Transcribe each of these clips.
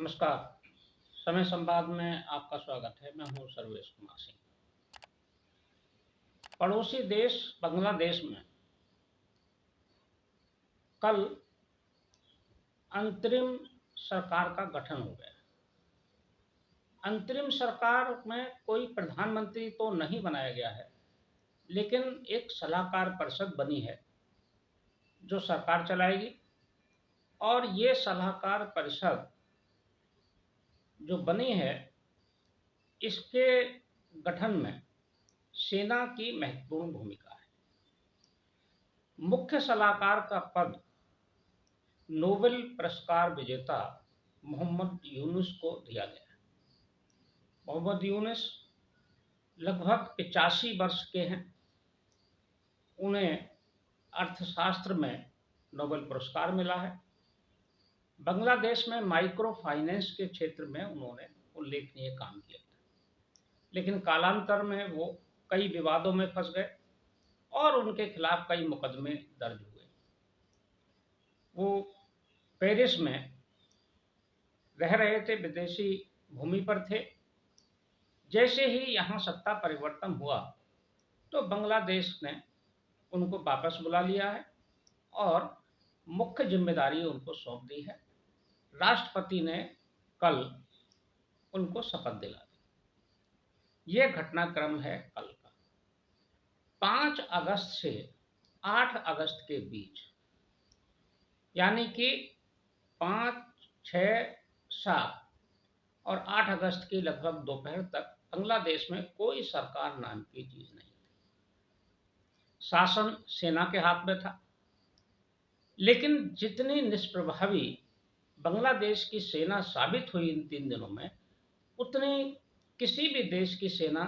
नमस्कार। समय संवाद में आपका स्वागत है। मैं हूं सर्वेश कुमार सिंह। पड़ोसी देश बांग्लादेश में कल अंतरिम सरकार का गठन हो गया। अंतरिम सरकार में कोई प्रधानमंत्री तो नहीं बनाया गया है, लेकिन एक सलाहकार परिषद बनी है जो सरकार चलाएगी। और ये सलाहकार परिषद जो बनी है, इसके गठन में सेना की महत्वपूर्ण भूमिका है। मुख्य सलाहकार का पद नोबेल पुरस्कार विजेता मोहम्मद यूनुस को दिया गया है। मोहम्मद यूनुस लगभग 85 वर्ष के हैं। उन्हें अर्थशास्त्र में नोबेल पुरस्कार मिला है। बांग्लादेश में माइक्रो फाइनेंस के क्षेत्र में उन्होंने उल्लेखनीय काम किया था, लेकिन कालांतर में वो कई विवादों में फंस गए और उनके खिलाफ कई मुकदमे दर्ज हुए। वो पेरिस में रह रहे थे, विदेशी भूमि पर थे। जैसे ही यहाँ सत्ता परिवर्तन हुआ तो बांग्लादेश ने उनको वापस बुला लिया है और मुख्य जिम्मेदारी उनको सौंप दी है। राष्ट्रपति ने कल उनको शपथ दिला दी। यह घटनाक्रम है कल का। 5 अगस्त से 8 अगस्त के बीच, यानी कि 5, 6, 7 और 8 अगस्त की लगभग दोपहर तक बांग्लादेश में कोई सरकार नाम की चीज नहीं थी। शासन सेना के हाथ में था, लेकिन जितनी निष्प्रभावी बांग्लादेश की सेना साबित हुई इन 3 दिनों में, उतनी किसी भी देश की सेना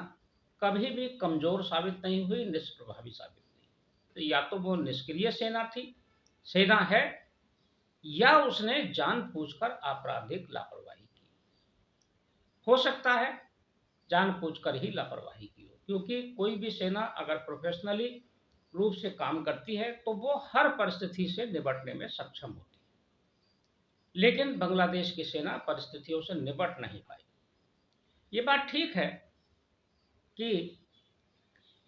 कभी भी कमजोर साबित नहीं हुई, निष्प्रभावी साबित नहीं। तो या तो वो निष्क्रिय सेना है, या उसने जानबूझकर आपराधिक लापरवाही की। हो सकता है जानबूझकर ही लापरवाही की हो, क्योंकि कोई भी सेना अगर प्रोफेशनली रूप से काम करती है तो वो हर परिस्थिति से निपटने में सक्षम होती है। लेकिन बांग्लादेश की सेना परिस्थितियों से निपट नहीं पाई। ये बात ठीक है कि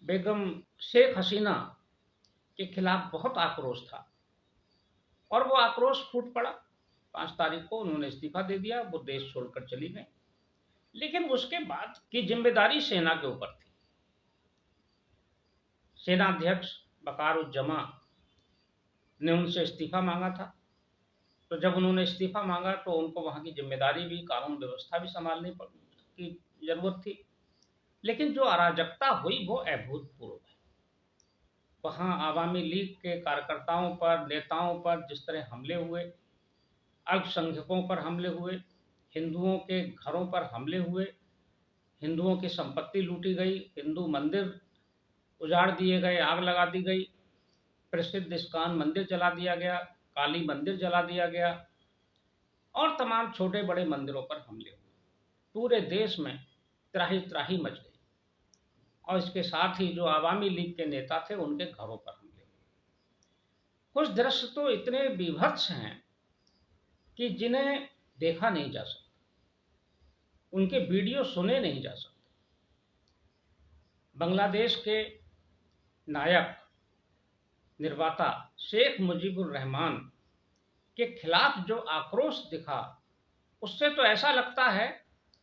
बेगम शेख हसीना के खिलाफ बहुत आक्रोश था और वो आक्रोश फूट पड़ा। 5 तारीख को उन्होंने इस्तीफा दे दिया, वो देश छोड़कर चली गई। लेकिन उसके बाद की जिम्मेदारी सेना के ऊपर थी। सेना अध्यक्ष वकारुज्जमा ने उनसे इस्तीफा मांगा था। तो जब उन्होंने इस्तीफा मांगा तो उनको वहां की जिम्मेदारी भी, कानून व्यवस्था भी संभालने की जरूरत थी। लेकिन जो अराजकता हुई वो अभूतपूर्व है। वहां आवामी लीग के कार्यकर्ताओं पर, नेताओं पर जिस तरह हमले हुए, अल्पसंख्यकों पर हमले हुए, हिंदुओं के घरों पर हमले हुए, हिंदुओं की संपत्ति लूटी गई, हिंदू मंदिर उजाड़ दिए गए, आग लगा दी गई, प्रसिद्ध इस्कॉन मंदिर जला दिया गया, काली मंदिर जला दिया गया और तमाम छोटे बड़े मंदिरों पर हमले हुए। पूरे देश में त्राही त्राही मच गई और इसके साथ ही जो आवामी लीग के नेता थे उनके घरों पर हमले हुए। कुछ दृश्य तो इतने बीभत्स हैं कि जिन्हें देखा नहीं जा सकता, उनके वीडियो सुने नहीं जा सकते। बांग्लादेश के नायक निर्माता शेख मुजीबुर रहमान के खिलाफ जो आक्रोश दिखा, उससे तो ऐसा लगता है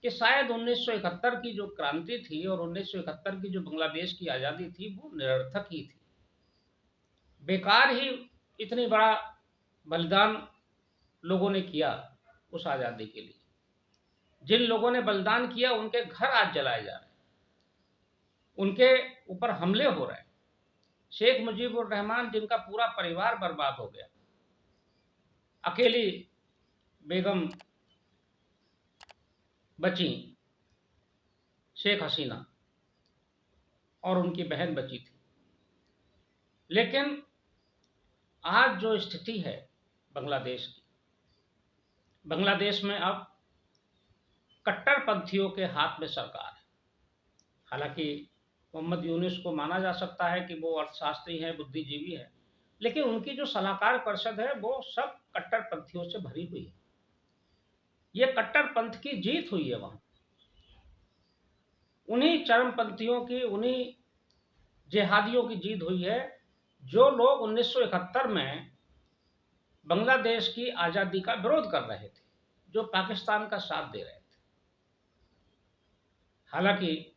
कि शायद 1971 की जो क्रांति थी और 1971 की जो बांग्लादेश की आज़ादी थी वो निरर्थक ही थी। बेकार ही इतनी बड़ा बलिदान लोगों ने किया उस आज़ादी के लिए। जिन लोगों ने बलिदान किया उनके घर आज जलाए जा रहे हैं, उनके ऊपर हमले हो रहे हैं। शेख मुजीबुर रहमान जिनका पूरा परिवार बर्बाद हो गया, अकेली बेगम बची शेख हसीना और उनकी बहन बची थी। लेकिन आज जो स्थिति है बांग्लादेश की, बांग्लादेश में अब कट्टरपंथियों के हाथ में सरकार है। हालांकि मोहम्मद यूनुस को माना जा सकता है कि वो अर्थशास्त्री हैं, बुद्धिजीवी हैं, लेकिन उनकी जो सलाहकार परिषद है वो सब कट्टरपंथियों से भरी हुई है। ये कट्टरपंथ की जीत हुई है वहाँ। उन्हीं चरमपंथियों की, उन्हीं जिहादियों की जीत हुई है जो लोग 1971 में बांग्लादेश की आज़ादी का विरोध कर रहे थे, जो पाकिस्तान का साथ दे रहे थे। हालांकि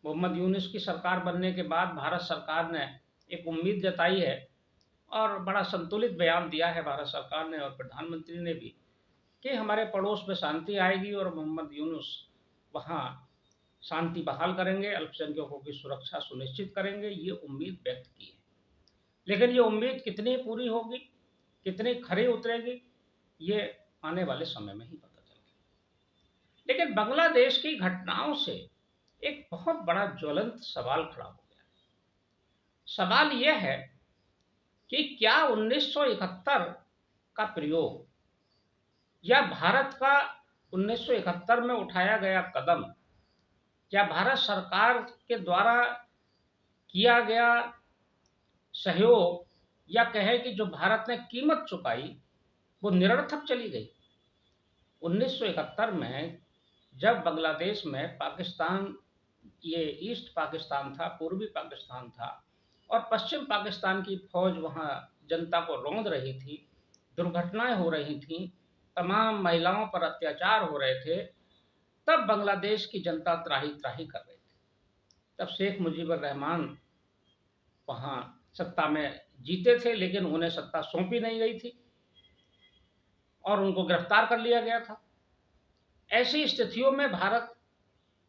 मोहम्मद यूनुस की सरकार बनने के बाद भारत सरकार ने एक उम्मीद जताई है और बड़ा संतुलित बयान दिया है भारत सरकार ने और प्रधानमंत्री ने भी, कि हमारे पड़ोस में शांति आएगी और मोहम्मद यूनुस वहाँ शांति बहाल करेंगे, अल्पसंख्यकों की सुरक्षा सुनिश्चित करेंगे, ये उम्मीद व्यक्त की है। लेकिन ये उम्मीद कितनी पूरी होगी, कितनी खरी उतरेगी, ये आने वाले समय में ही पता चलेगा। लेकिन बांग्लादेश की घटनाओं से एक बहुत बड़ा ज्वलंत सवाल खड़ा हो गया। सवाल यह है कि क्या 1971 का प्रयोग या भारत का 1971 में उठाया गया कदम, क्या भारत सरकार के द्वारा किया गया सहयोग, या कहे कि जो भारत ने कीमत चुकाई वो निरर्थक चली गई। 1971 में जब बांग्लादेश में पाकिस्तान, ये ईस्ट पाकिस्तान था, पूर्वी पाकिस्तान था, और पश्चिम पाकिस्तान की फौज वहाँ जनता को रौंद रही थी, दुर्घटनाएं हो रही थीं, तमाम महिलाओं पर अत्याचार हो रहे थे, तब बांग्लादेश की जनता त्राही त्राही कर रही थी। तब शेख मुजीबुर रहमान वहाँ सत्ता में जीते थे, लेकिन उन्हें सत्ता सौंपी नहीं गई थी और उनको गिरफ्तार कर लिया गया था। ऐसी स्थितियों में भारत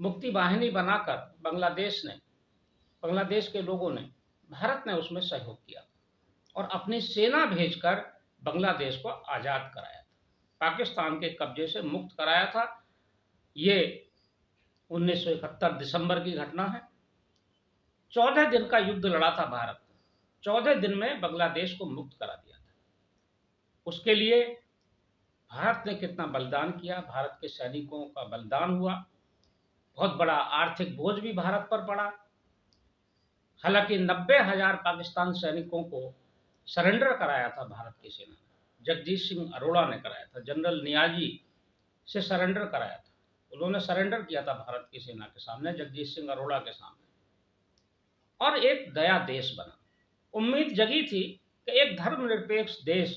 मुक्ति वाहिनी बनाकर बांग्लादेश के लोगों ने, भारत ने उसमें सहयोग किया और अपनी सेना भेजकर बांग्लादेश को आज़ाद कराया था, पाकिस्तान के कब्जे से मुक्त कराया था। ये 1971 दिसंबर की घटना है। 14 दिन का युद्ध लड़ा था भारत, 14 दिन में बांग्लादेश को मुक्त करा दिया था। उसके लिए भारत ने कितना बलिदान किया, भारत के सैनिकों का बलिदान हुआ, बहुत बड़ा आर्थिक बोझ भी भारत पर पड़ा। हालांकि 90,000 पाकिस्तान सैनिकों को सरेंडर कराया था भारत की सेना ने, जगजीत सिंह अरोड़ा ने कराया था, जनरल नियाजी से सरेंडर कराया था। उन्होंने सरेंडर किया था भारत की सेना के सामने, जगजीत सिंह अरोड़ा के सामने, और एक दया देश बना। उम्मीद जगी थी कि एक धर्मनिरपेक्ष देश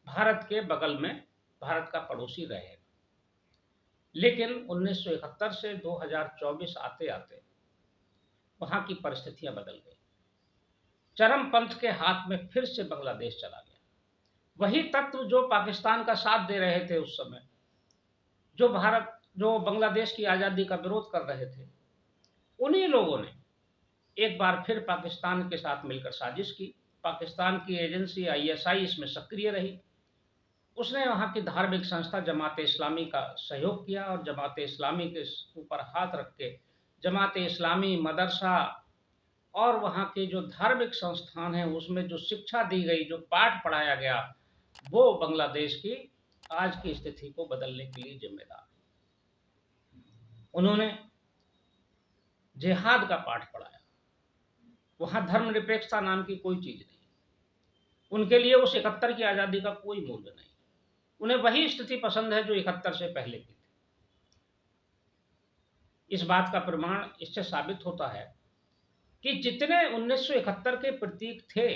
भारत के बगल में, भारत का पड़ोसी रहेगा। लेकिन 1971 से 2024 आते आते वहां की परिस्थितियां बदल गई। चरमपंथ के हाथ में फिर से बांग्लादेश चला गया। वही तत्व जो पाकिस्तान का साथ दे रहे थे उस समय, जो बांग्लादेश की आज़ादी का विरोध कर रहे थे, उन्हीं लोगों ने एक बार फिर पाकिस्तान के साथ मिलकर साजिश की। पाकिस्तान की एजेंसी ISI इसमें सक्रिय रही। उसने वहाँ की धार्मिक संस्था जमात इस्लामी का सहयोग किया और जमात इस्लामी के ऊपर हाथ रख के जमात इस्लामी, मदरसा और वहाँ के जो धार्मिक संस्थान हैं उसमें जो शिक्षा दी गई, जो पाठ पढ़ाया गया, वो बांग्लादेश की आज की स्थिति को बदलने के लिए जिम्मेदार है। उन्होंने जिहाद का पाठ पढ़ाया। वहाँ धर्मनिरपेक्षता नाम की कोई चीज नहीं। उनके लिए उस 71 की आज़ादी का कोई मूल्य नहीं। उन्हें वही स्थिति पसंद है जो 71 से पहले की थी। इस बात का प्रमाण इससे साबित होता है कि जितने 1971 के प्रतीक थे,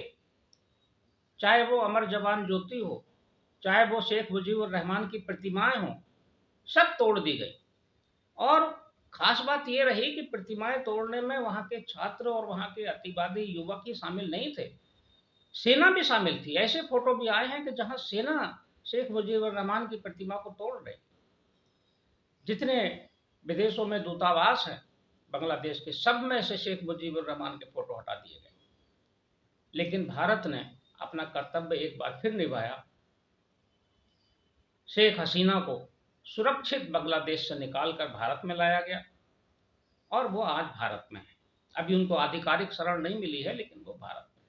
चाहे वो अमर जवान ज्योति हो, चाहे वो शेख मुजीबुर रहमान की प्रतिमाएं हों, सब तोड़ दी गई। और खास बात ये रही कि प्रतिमाएं तोड़ने में वहां के छात्र और वहां के अतिवादी युवक ही शामिल नहीं थे, सेना भी शामिल थी। ऐसे फोटो भी आए हैं कि जहां सेना शेख मुजीबुर रहमान की प्रतिमा को तोड़ रही। जितने विदेशों में दूतावास हैं बांग्लादेश के, सब में से शेख मुजीबुर रहमान के फोटो हटा दिए गए। लेकिन भारत ने अपना कर्तव्य एक बार फिर निभाया। शेख हसीना को सुरक्षित बांग्लादेश से निकालकर भारत में लाया गया और वो आज भारत में है। अभी उनको आधिकारिक शरण नहीं मिली है, लेकिन वो भारत में।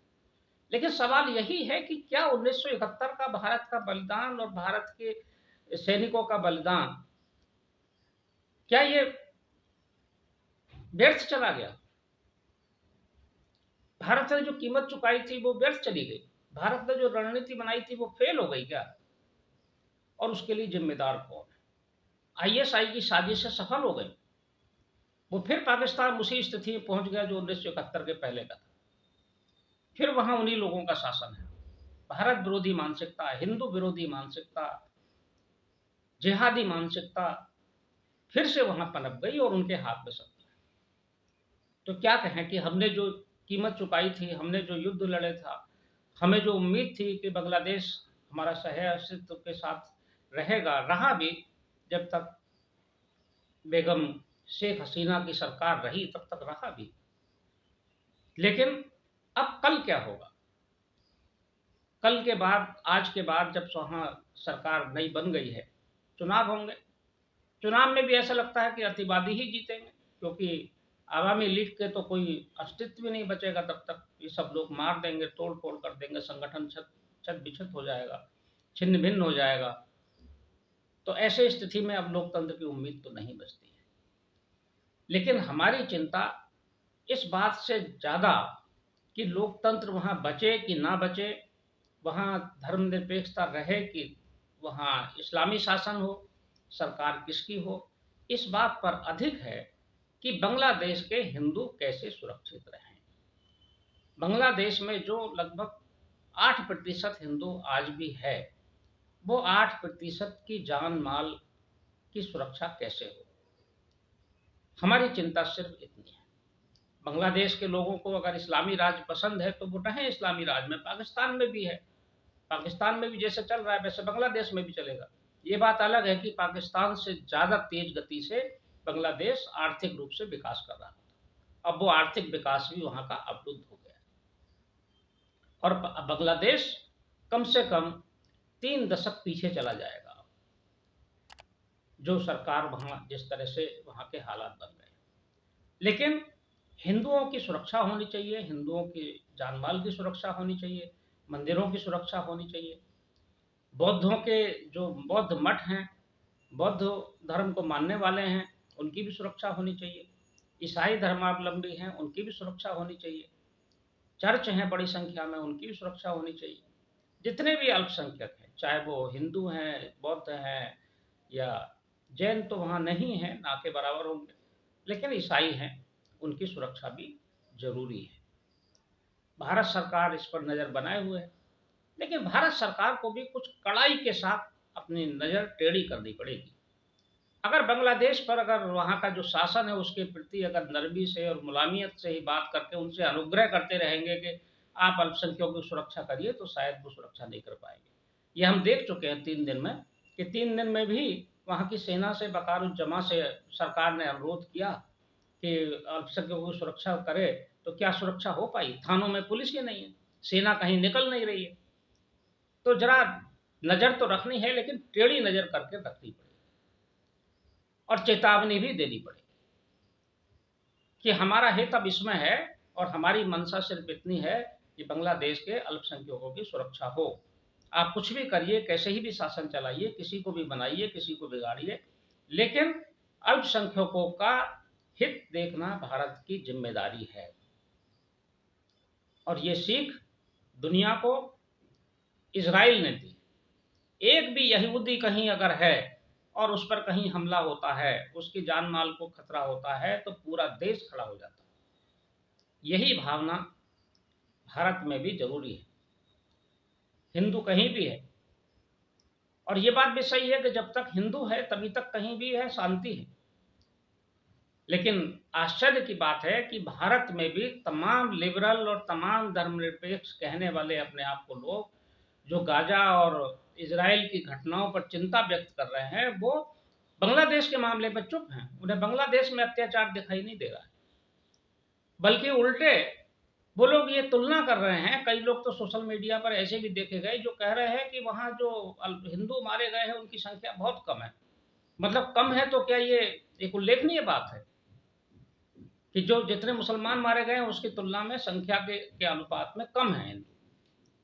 लेकिन सवाल यही है कि क्या 1971 का भारत का बलिदान और भारत के सैनिकों का बलिदान, क्या ये व्यर्थ चला गया? भारत ने जो कीमत चुकाई थी वो व्यर्थ चली गई? भारत ने जो रणनीति बनाई थी वो फेल हो गई क्या? और उसके लिए जिम्मेदार कौन है? आईएसआई की साजिशें सफल हो गई। वो फिर पाकिस्तान उसी स्थिति में पहुंच गया जो 1971 के पहले का था। फिर वहां उन्हीं लोगों का शासन है। भारत विरोधी मानसिकता, हिंदू विरोधी मानसिकता, जिहादी मानसिकता फिर से वहां पनप गई और उनके हाथ में सब। तो क्या कहें कि हमने जो कीमत चुकाई थी, हमने जो युद्ध लड़े था, हमें जो उम्मीद थी कि बांग्लादेश हमारा सह अस्तित्व के साथ रहेगा, रहा भी। जब तक बेगम शेख हसीना की सरकार रही तब तक रहा भी। लेकिन अब कल क्या होगा? कल के बाद, आज के बाद जब वहां सरकार नई बन गई है, चुनाव होंगे। चुनाव में भी ऐसा लगता है कि अतिवादी ही जीतेंगे, क्योंकि आवामी लीग के तो कोई अस्तित्व ही नहीं बचेगा तब तक। ये सब लोग मार देंगे, तोड़ फोड़ कर देंगे, संगठन छत बिछत हो जाएगा, छिन्न भिन्न हो जाएगा। तो ऐसे स्थिति में अब लोकतंत्र की उम्मीद तो नहीं बचती है। लेकिन हमारी चिंता इस बात से ज्यादा कि लोकतंत्र वहां बचे कि ना बचे, वहां धर्मनिरपेक्षता रहे कि वहां इस्लामी शासन हो, सरकार किसकी हो, इस बात पर अधिक है कि बांग्लादेश के हिंदू कैसे सुरक्षित रहें। बांग्लादेश में जो लगभग 8% हिंदू आज भी है, वो 8% की जान माल की सुरक्षा कैसे हो। हमारी चिंता सिर्फ इतनी है। बांग्लादेश के लोगों को अगर इस्लामी राज पसंद है तो वो रहें इस्लामी राज में। पाकिस्तान में भी है, पाकिस्तान में भी जैसे चल रहा है वैसे बांग्लादेश में भी चलेगा। ये बात अलग है कि पाकिस्तान से ज़्यादा तेज गति से बांग्लादेश आर्थिक रूप से विकास कर रहा था। अब वो आर्थिक विकास भी वहाँ का अवरुद्ध हो गया और बांग्लादेश कम से कम 3 दशक पीछे चला जाएगा, जो सरकार वहाँ जिस तरह से वहाँ के हालात बन गए। लेकिन हिंदुओं की सुरक्षा होनी चाहिए, हिंदुओं की जान माल की सुरक्षा होनी चाहिए, मंदिरों की सुरक्षा होनी चाहिए। बौद्धों के जो बौद्ध मठ हैं, बौद्ध धर्म को मानने वाले हैं, उनकी भी सुरक्षा होनी चाहिए। ईसाई धर्मावलंबी हैं, उनकी भी सुरक्षा होनी चाहिए। चर्च हैं बड़ी संख्या में, उनकी भी सुरक्षा होनी चाहिए। जितने भी अल्पसंख्यक हैं, चाहे वो हिंदू हैं, बौद्ध हैं या जैन, तो वहाँ नहीं है, ना के बराबर होंगे, लेकिन ईसाई हैं, उनकी सुरक्षा भी जरूरी है। भारत सरकार इस पर नज़र बनाए हुए है, लेकिन भारत सरकार को भी कुछ कड़ाई के साथ अपनी नज़र टेढ़ी करनी पड़ेगी। अगर बांग्लादेश पर, अगर वहाँ का जो शासन है उसके प्रति अगर नरमी से और मुलायमियत से ही बात करके उनसे अनुग्रह करते रहेंगे कि आप अल्पसंख्यकों की सुरक्षा करिए, तो शायद वो सुरक्षा नहीं कर पाएंगे। ये हम देख चुके हैं 3 दिन में, कि 3 दिन में भी वहाँ की सेना से, बकारुज्जमा से सरकार ने अनुरोध किया कि अल्पसंख्यकों की सुरक्षा करे, तो क्या सुरक्षा हो पाई? थानों में पुलिस ही नहीं है, सेना कहीं निकल नहीं रही है। तो जरा नज़र तो रखनी है, लेकिन टेढ़ी नज़र करके रखनी पड़ेगी और चेतावनी भी देनी पड़ेगी कि हमारा हित अब इसमें है और हमारी मंशा सिर्फ इतनी है कि बांग्लादेश के अल्पसंख्यकों की सुरक्षा हो। आप कुछ भी करिए, कैसे ही भी शासन चलाइए, किसी को भी बनाइए, किसी को बिगाड़िए, लेकिन अल्पसंख्यकों का हित देखना भारत की जिम्मेदारी है। और ये सीख दुनिया को इजराइल ने दी। एक भी यहूदी कहीं अगर है और उस पर कहीं हमला होता है, उसकी जान माल को खतरा होता है, तो पूरा देश खड़ा हो जाता है। यही भावना भारत में भी जरूरी है, हिंदू कहीं भी है। और ये बात भी सही है कि जब तक हिंदू है तभी तक कहीं भी है शांति है। लेकिन आश्चर्य की बात है कि भारत में भी तमाम लिबरल और तमाम धर्मनिरपेक्ष कहने वाले अपने आप को लोग, जो गाजा और इजराइल की घटनाओं पर चिंता व्यक्त कर रहे हैं, वो बांग्लादेश के मामले में चुप हैं। उन्हें बांग्लादेश में अत्याचार दिखाई नहीं दे रहा है, बल्कि उल्टे वो लोग ये तुलना कर रहे हैं। कई लोग तो सोशल मीडिया पर ऐसे भी देखे गए जो कह रहे हैं कि वहाँ जो हिंदू मारे गए हैं उनकी संख्या बहुत कम है। मतलब कम है तो क्या ये एक उल्लेखनीय बात है कि जो जितने मुसलमान मारे गए हैं उसकी तुलना में संख्या के अनुपात में कम है हिंदू।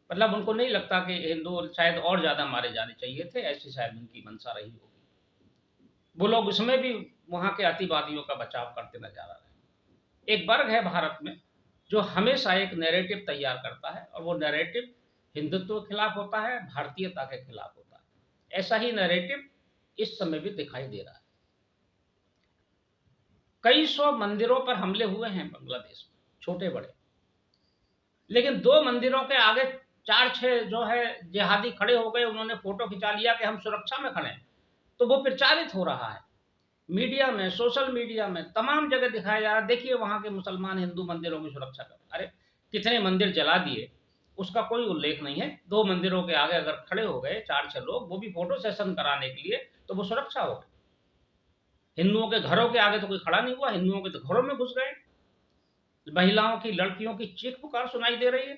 मतलब उनको नहीं लगता कि हिंदू शायद और ज़्यादा मारे जाने चाहिए थे, ऐसी शायद उनकी मंशा रही होगी। वो लोग उसमें भी वहाँ के अतिवादियों का बचाव करते नजर आ रहे हैं। एक वर्ग है भारत में जो हमेशा एक नैरेटिव तैयार करता है, और वो नैरेटिव हिंदुत्व के खिलाफ होता है, भारतीयता के खिलाफ होता है। ऐसा ही नैरेटिव इस समय भी दिखाई दे रहा है। कई सौ मंदिरों पर हमले हुए हैं बांग्लादेश में, छोटे बड़े, लेकिन 2 मंदिरों के आगे 4-6 जो है जिहादी खड़े हो गए, उन्होंने फोटो खिंचा लिया कि हम सुरक्षा में खड़े हैं, तो वो प्रचारित हो रहा है मीडिया में, सोशल मीडिया में, तमाम जगह दिखाया जा रहा है, देखिए वहां के मुसलमान हिंदू मंदिरों की सुरक्षा कर। अरे कितने मंदिर जला दिए, उसका कोई उल्लेख नहीं है। 2 मंदिरों के आगे अगर खड़े हो गए 4-6 लोग, वो भी फोटो सेशन कराने के लिए, तो वो सुरक्षा हो गई। हिंदुओं के घरों के आगे तो कोई खड़ा नहीं हुआ, हिंदुओं के तो घरों में घुस गए, महिलाओं की, लड़कियों की चीख पुकार सुनाई दे रही है।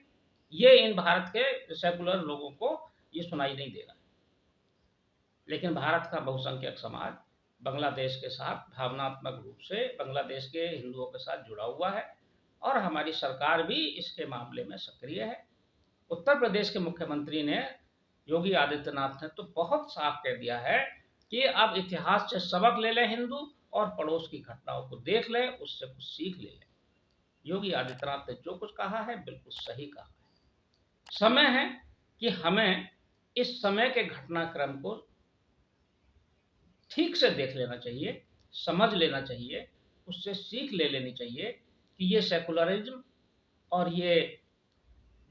ये इन भारत के सेकुलर लोगों को ये सुनाई नहीं दे रहा है। लेकिन भारत का बहुसंख्यक समाज बांग्लादेश के साथ भावनात्मक रूप से बांग्लादेश के हिंदुओं के साथ जुड़ा हुआ है, और हमारी सरकार भी इसके मामले में सक्रिय है। उत्तर प्रदेश के मुख्यमंत्री ने, योगी आदित्यनाथ ने तो बहुत साफ कह दिया है कि अब इतिहास से सबक ले लें हिंदू, और पड़ोस की घटनाओं को देख लें, उससे कुछ सीख ले लें। योगी आदित्यनाथ ने जो कुछ कहा है बिल्कुल सही कहा है। समय है कि हमें इस समय के घटनाक्रम को ठीक से देख लेना चाहिए, समझ लेना चाहिए, उससे सीख ले लेनी चाहिए कि ये सेकुलरिज्म और ये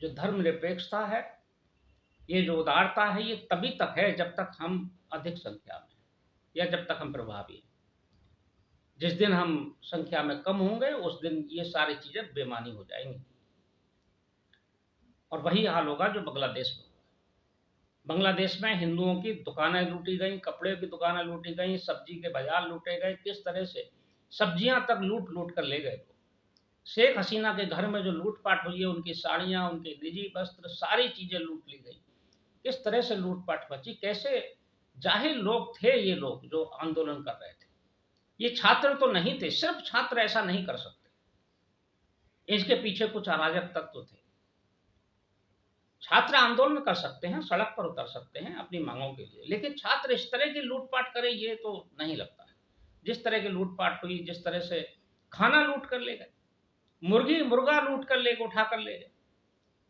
जो धर्मनिरपेक्षता है, ये जो उदारता है, ये तभी तक है जब तक हम अधिक संख्या में, या जब तक हम प्रभावी हैं। जिस दिन हम संख्या में कम होंगे उस दिन ये सारी चीजें बेमानी हो जाएंगी, और वही हाल होगा जो बांग्लादेश में हुआ। बांग्लादेश में हिंदुओं की दुकानें लूटी गई, कपड़े की दुकानें लूटी गई, सब्जी के बाजार लूटे गए, किस तरह से सब्जियां तक लूट लूट कर ले गए। शेख हसीना के घर में जो लूटपाट हुई है, उनकी साड़ियां, उनके निजी वस्त्र, सारी चीजें लूट ली गई। किस तरह से लूटपाट मची, कैसे जाहिल लोग थे ये लोग जो आंदोलन कर रहे थे। ये छात्र तो नहीं थे, सिर्फ छात्र ऐसा नहीं कर सकते, इसके पीछे कुछ अराजक तत्व थे। छात्र आंदोलन कर सकते हैं, सड़क पर उतर सकते हैं अपनी मांगों के लिए, लेकिन छात्र इस तरह की लूटपाट करे ये तो नहीं लगता है। जिस तरह की लूटपाट हुई, जिस तरह से खाना लूट कर ले गए, मुर्गी मुर्गा लूट कर ले गए, उठा कर ले गए,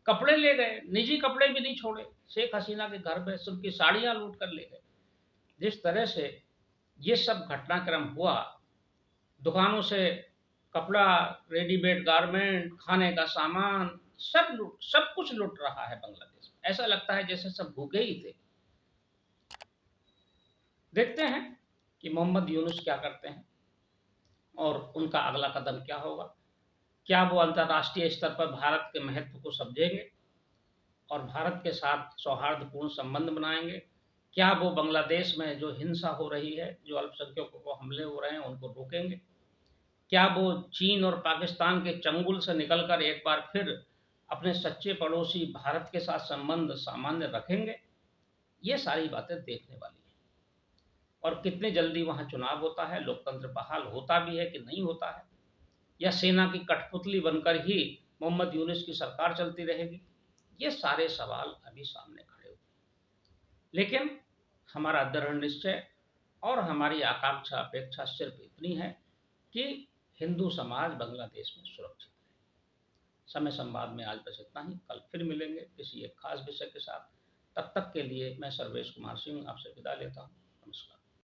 कपड़े ले गए, निजी कपड़े भी नहीं छोड़े, शेख हसीना के घर में उनकी साड़ियां लूट कर ले गए। जिस तरह से ये सब घटनाक्रम हुआ, दुकानों से कपड़ा, रेडीमेड गारमेंट, खाने का सामान, सब कुछ लूट रहा है बांग्लादेश में। ऐसा लगता है जैसे सब भूखे ही थे। देखते हैं कि मोहम्मद यूनुस क्या करते हैं और उनका अगला कदम क्या होगा। क्या वो अंतर्राष्ट्रीय स्तर पर भारत के महत्व को समझेंगे और भारत के साथ सौहार्दपूर्ण संबंध बनाएंगे? क्या वो बांग्लादेश में जो हिंसा हो रही है, जो अल्पसंख्यकों को हमले हो रहे हैं, उनको रोकेंगे? क्या वो चीन और पाकिस्तान के चंगुल से निकलकर एक बार फिर अपने सच्चे पड़ोसी भारत के साथ संबंध सामान्य रखेंगे? ये सारी बातें देखने वाली हैं। और कितने जल्दी वहाँ चुनाव होता है, लोकतंत्र बहाल होता भी है कि नहीं होता है, या सेना की कठपुतली बनकर ही मोहम्मद यूनुस की सरकार चलती रहेगी, ये सारे सवाल अभी सामने खड़े हुए। लेकिन हमारा दृढ़ निश्चय और हमारी आकांक्षा, अपेक्षा सिर्फ इतनी है कि हिंदू समाज बांग्लादेश में सुरक्षित है। समय संवाद में आज बस इतना ही। कल फिर मिलेंगे किसी एक खास विषय के साथ। तब तक के लिए मैं सर्वेश कुमार सिंह आपसे विदा लेता हूँ। नमस्कार।